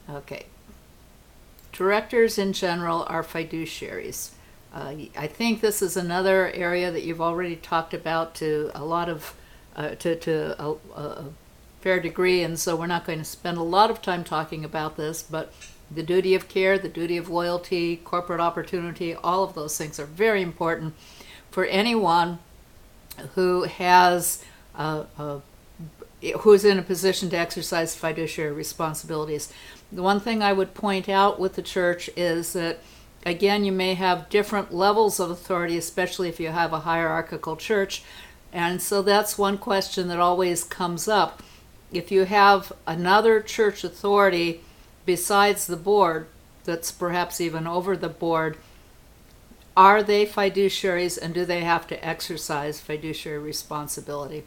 Okay. Directors in general are fiduciaries. I think this is another area that you've already talked about to a lot of, to a fair degree, and so we're not going to spend a lot of time talking about this, but the duty of care, the duty of loyalty, corporate opportunity, all of those things are very important for anyone who has who's in a position to exercise fiduciary responsibilities. The one thing I would point out with the church is that, again, you may have different levels of authority, especially if you have a hierarchical church. And so that's one question that always comes up. If you have another church authority besides the board, that's perhaps even over the board, are they fiduciaries, and do they have to exercise fiduciary responsibility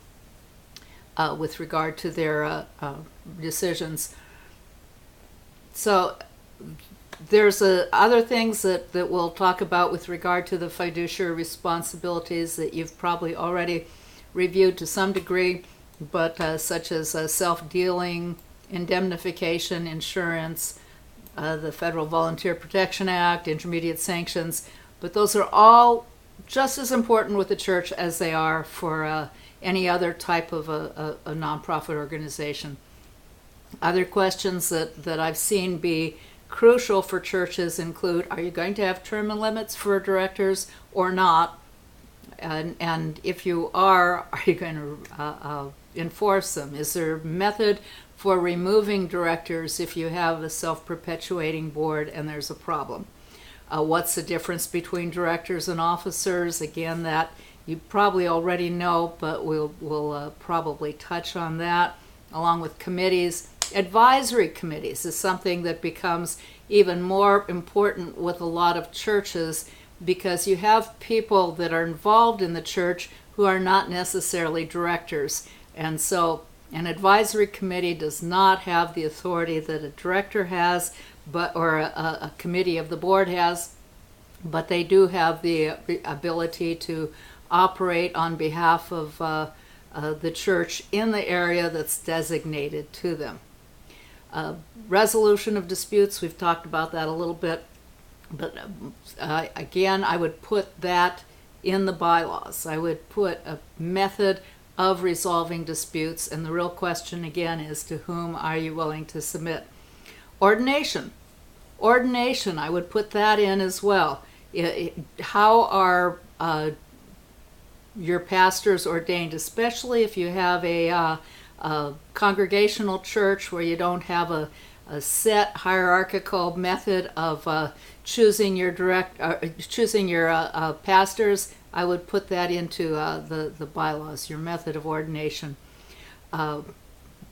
with regard to their decisions? So there's other things that we'll talk about with regard to the fiduciary responsibilities that you've probably already reviewed to some degree, but such as self-dealing, indemnification, insurance, the Federal Volunteer Protection Act, intermediate sanctions. But those are all just as important with the church as they are for any other type of a nonprofit organization. Other questions that I've seen be crucial for churches include, are you going to have term limits for directors or not? And if you are you going to enforce them? Is there a method for removing directors if you have a self-perpetuating board and there's a problem? What's the difference between directors and officers? Again, that you probably already know, but we'll probably touch on that, along with committees. Advisory committees is something that becomes even more important with a lot of churches, because you have people that are involved in the church who are not necessarily directors. And so an advisory committee does not have the authority that a director has, or a committee of the board has, but they do have the ability to operate on behalf of the church in the area that's designated to them. Resolution of disputes, we've talked about that a little bit, but again, I would put that in the bylaws. I would put a method of resolving disputes, and the real question again is, to whom are you willing to submit? Ordination, I would put that in as well. How are your pastors ordained, especially if you have a congregational church where you don't have a set hierarchical method of choosing your pastors. I would put that into the bylaws, your method of ordination.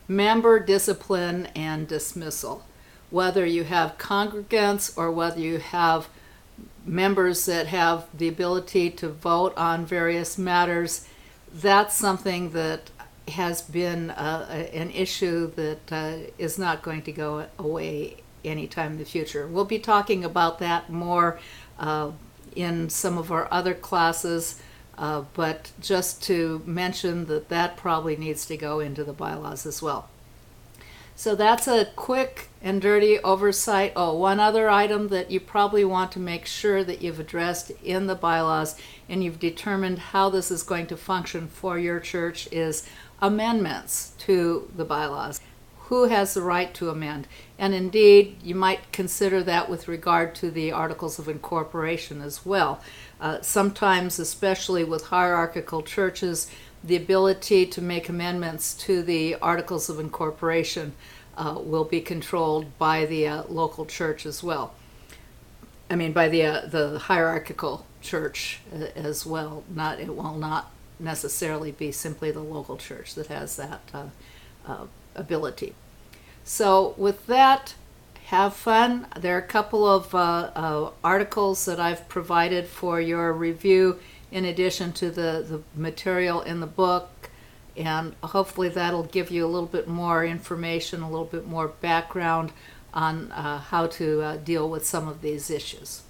Member discipline and dismissal. Whether you have congregants or whether you have members that have the ability to vote on various matters, that's something that has been an issue that is not going to go away anytime in the future. We'll be talking about that more in some of our other classes, but just to mention that probably needs to go into the bylaws as well. So that's a quick and dirty oversight. Oh, one other item that you probably want to make sure that you've addressed in the bylaws and you've determined how this is going to function for your church is amendments to the bylaws. Who has the right to amend? And indeed, you might consider that with regard to the Articles of Incorporation as well. Sometimes, especially with hierarchical churches, the ability to make amendments to the Articles of Incorporation will be controlled by the local church as well. I mean, by the hierarchical church as well. It will not necessarily be simply the local church that has that ability. So with that, have fun. There are a couple of articles that I've provided for your review in addition to the material in the book, and hopefully that'll give you a little bit more information, a little bit more background on how to deal with some of these issues.